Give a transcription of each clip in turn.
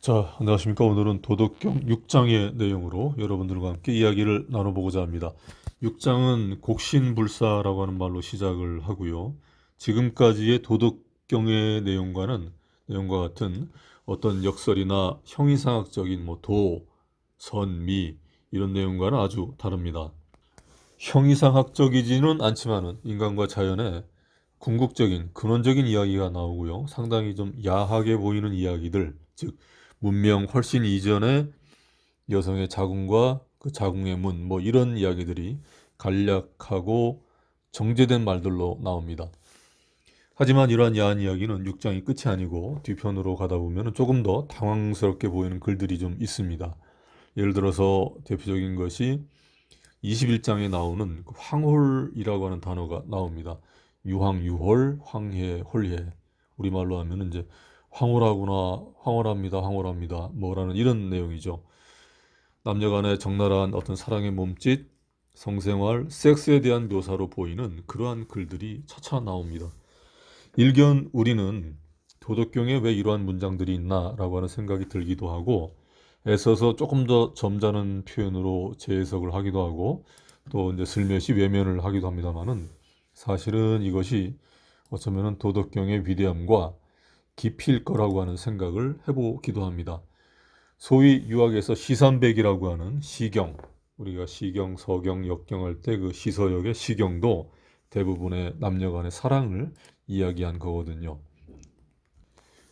자, 안녕하십니까. 오늘은 도덕경 6장의 내용으로 여러분들과 함께 이야기를 나눠보고자 합니다. 6장은 곡신불사라고 하는 말로 시작을 하고요. 지금까지의 도덕경의 내용과 같은 어떤 역설이나 형이상학적인 도, 선, 미 이런 내용과는 아주 다릅니다. 형이상학적이지는 않지만은 인간과 자연의 궁극적인 근원적인 이야기가 나오고요. 상당히 좀 야하게 보이는 이야기들, 즉 문명 훨씬 이전의 여성의 자궁과 그 자궁의 문, 이런 이야기들이 간략하고 정제된 말들로 나옵니다. 하지만 이러한 야한 이야기는 6장이 끝이 아니고 뒤편으로 가다 보면 조금 더 당황스럽게 보이는 글들이 좀 있습니다. 예를 들어서 대표적인 것이 21장에 나오는 그 황홀이라고 하는 단어가 나옵니다. 유황, 유홀, 황해, 홀해. 우리말로 하면 이제 황홀하구나, 황홀합니다, 황홀합니다. 뭐라는 이런 내용이죠. 남녀 간의 적나라한 어떤 사랑의 몸짓, 성생활, 섹스에 대한 묘사로 보이는 그러한 글들이 차차 나옵니다. 일견 우리는 도덕경에 왜 이러한 문장들이 있나라고 하는 생각이 들기도 하고 애써서 조금 더 점잖은 표현으로 재해석을 하기도 하고 또 이제 슬며시 외면을 하기도 합니다만은 사실은 이것이 어쩌면은 도덕경의 위대함과 깊이일 거라고 하는 생각을 해보기도 합니다. 소위 유학에서 시삼백이라고 하는 시경, 우리가 시경, 서경, 역경 할 때 그 시서역의 시경도 대부분의 남녀 간의 사랑을 이야기한 거거든요.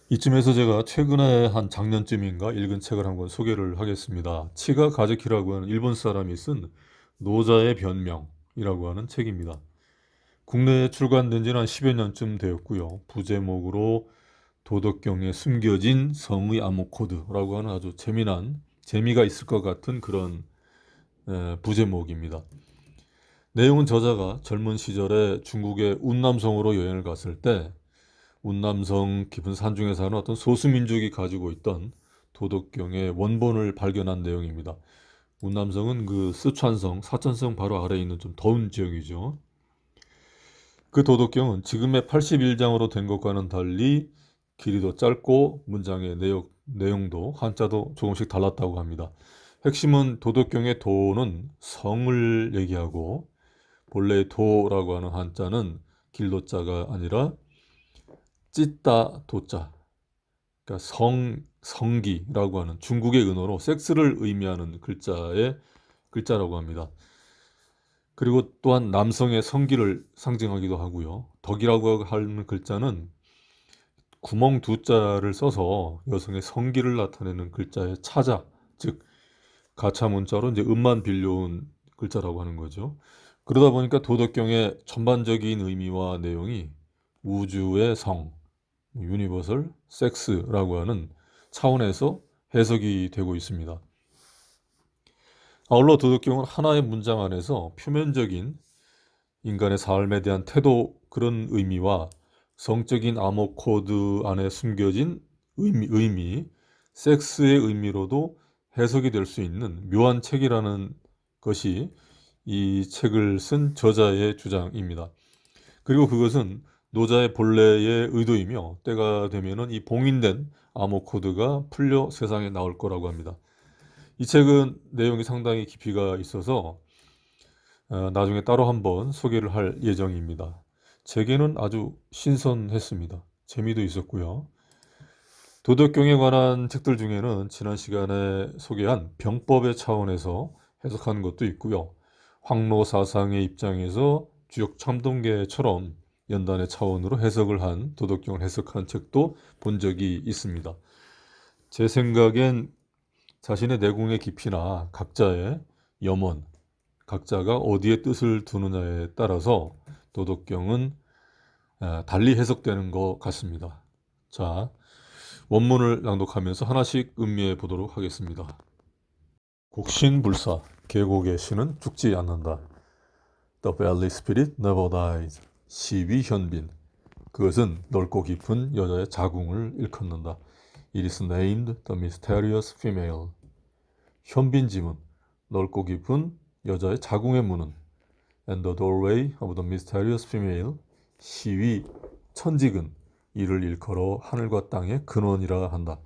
이쯤에서 제가 최근에 한 작년쯤인가 읽은 책을 한권 소개를 하겠습니다. 치가 가즈키라고 하는 일본 사람이 쓴 노자의 변명이라고 하는 책입니다. 국내에 출간된 지는 한 10여 년쯤 되었고요. 부제목으로 도덕경에 숨겨진 성의 암호 코드라고 하는 아주 재미가 있을 것 같은 그런 부제목입니다. 내용은 저자가 젊은 시절에 중국의 운남성으로 여행을 갔을 때 운남성 깊은 산중에 사는 어떤 소수민족이 가지고 있던 도덕경의 원본을 발견한 내용입니다. 운남성은 그 스촨성, 사천성 바로 아래에 있는 좀 더운 지역이죠. 그 도덕경은 지금의 81장으로 된 것과는 달리 길이도 짧고 문장의 내용도 한자도 조금씩 달랐다고 합니다. 핵심은 도덕경의 도는 성을 얘기하고 본래의 도라고 하는 한자는 길도자가 아니라 찢다 도자, 그러니까 성기라고 하는 중국의 은어로 섹스를 의미하는 글자라고 합니다. 그리고 또한 남성의 성기를 상징하기도 하고요. 덕이라고 하는 글자는 구멍 두 자를 써서 여성의 성기를 나타내는 글자의 차자, 즉 가차 문자로 이제 음만 빌려온 글자라고 하는 거죠. 그러다 보니까 도덕경의 전반적인 의미와 내용이 우주의 성, 유니버설 섹스라고 하는 차원에서 해석이 되고 있습니다. 아울러 도덕경은 하나의 문장 안에서 표면적인 인간의 삶에 대한 태도 그런 의미와 성적인 암호 코드 안에 숨겨진 의미, 섹스의 의미로도 해석이 될 수 있는 묘한 책이라는 것이 이 책을 쓴 저자의 주장입니다. 그리고 그것은 노자의 본래의 의도이며 때가 되면은 이 봉인된 암호 코드가 풀려 세상에 나올 거라고 합니다. 이 책은 내용이 상당히 깊이가 있어서 나중에 따로 한번 소개를 할 예정입니다. 제게는 아주 신선했습니다. 재미도 있었고요. 도덕경에 관한 책들 중에는 지난 시간에 소개한 병법의 차원에서 해석하는 것도 있고요. 황로 사상의 입장에서 주역 참동계처럼 연단의 차원으로 해석을 한 도덕경을 해석한 책도 본 적이 있습니다. 제 생각엔 자신의 내공의 깊이나 각자의 염원, 각자가 어디에 뜻을 두느냐에 따라서 도덕경은 달리 해석되는 것 같습니다. 자, 원문을 낭독하면서 하나씩 음미해 보도록 하겠습니다. 곡신불사, 계곡의 신은 죽지 않는다. The valley spirit never dies. 시위현빈, 그것은 넓고 깊은 여자의 자궁을 일컫는다. It is named the mysterious female. 현빈지문, 넓고 깊은 여자의 자궁의 문은 And the doorway of the mysterious female. 시위 천직은 이를 일컬어 하늘과 땅의 근원이라 한다.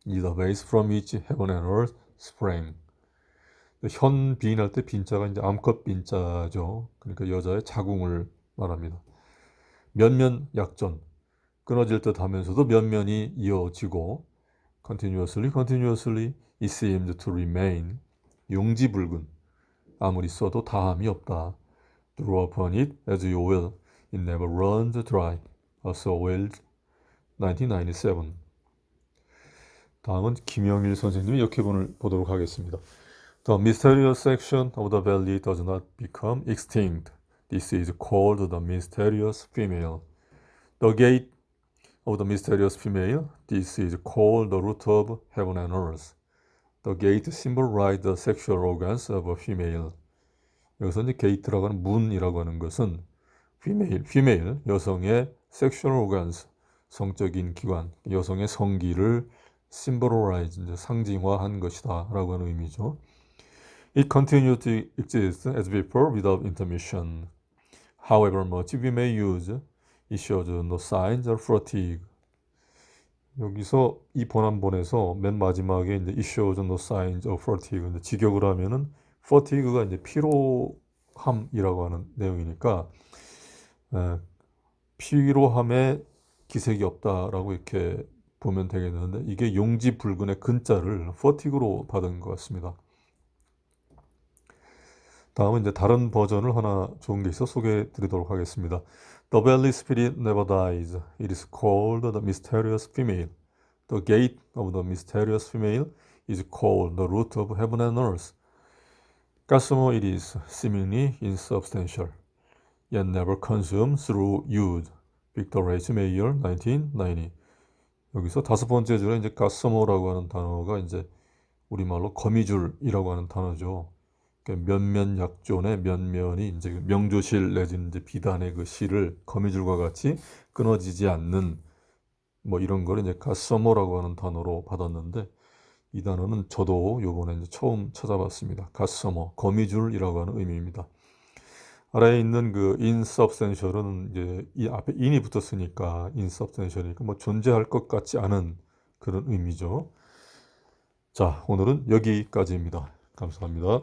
is the base from which heaven and earth sprang. 현 비인할 때 빈자가 이제 암컷 빈자죠. 그러니까 여자의 자궁을 말합니다. 면면 약전, 끊어질 듯 하면서도 면면이 이어지고 continuously it seemed to remain. 용지불근, 아무리 써도 다함이 없다. Draw upon it as you will. It never runs dry. Orson Welles, 1997. 다음은 김영일 선생님의 역해본을 보도록 하겠습니다. The mysterious section of the belly does not become extinct. This is called the mysterious female. The gate of the mysterious female. This is called the root of heaven and earth. The gate symbolizes the sexual organs of a female. 여기서 이제 게이트라고 하는 문이라고 하는 것은 female, 여성의 sexual organs, 성적인 기관, 여성의 성기를 symbolize, 이제 상징화한 것이다 라고 하는 의미죠. It continued to exist as before without intermission. However much we may use, it shows no signs of fatigue. 여기서 이 번안본에서 맨 마지막에 이제 it shows no signs of fatigue. 이제 직역을 하면은 fatigue가 이제 피로함이라고 하는 내용이니까 피로함에 기색이 없다라고 이렇게 보면 되겠는데 이게 용지불근의 근자를 fatigue로 받은 것 같습니다. 다음은 이제 다른 버전을 하나 좋은 게 있어 소개해 드리도록 하겠습니다. The belly spirit never dies. It is called the mysterious female. The gate of the mysterious female is called the root of heaven and earth. Gossamer it is, seemingly insubstantial, yet never consumed through use. Victor H. Mayer, 1990. 여기서 다섯 번째 줄에 이제 gossamer라고 하는 단어가 이제 우리말로 거미줄이라고 하는 단어죠. 면면약존의 면면이 이제 명조실 내지는 이제 비단의 그 실을 거미줄과 같이 끊어지지 않는 뭐 이런 걸 이제 gossamer라고 하는 단어로 받았는데 이 단어는 저도 요번에 이제 처음 찾아봤습니다. gossamer, 거미줄이라고 하는 의미입니다. 아래에 있는 그 insubstantial은 이제 이 앞에 in이 붙었으니까 insubstantial이니까 뭐 존재할 것 같지 않은 그런 의미죠. 자, 오늘은 여기까지입니다. 감사합니다.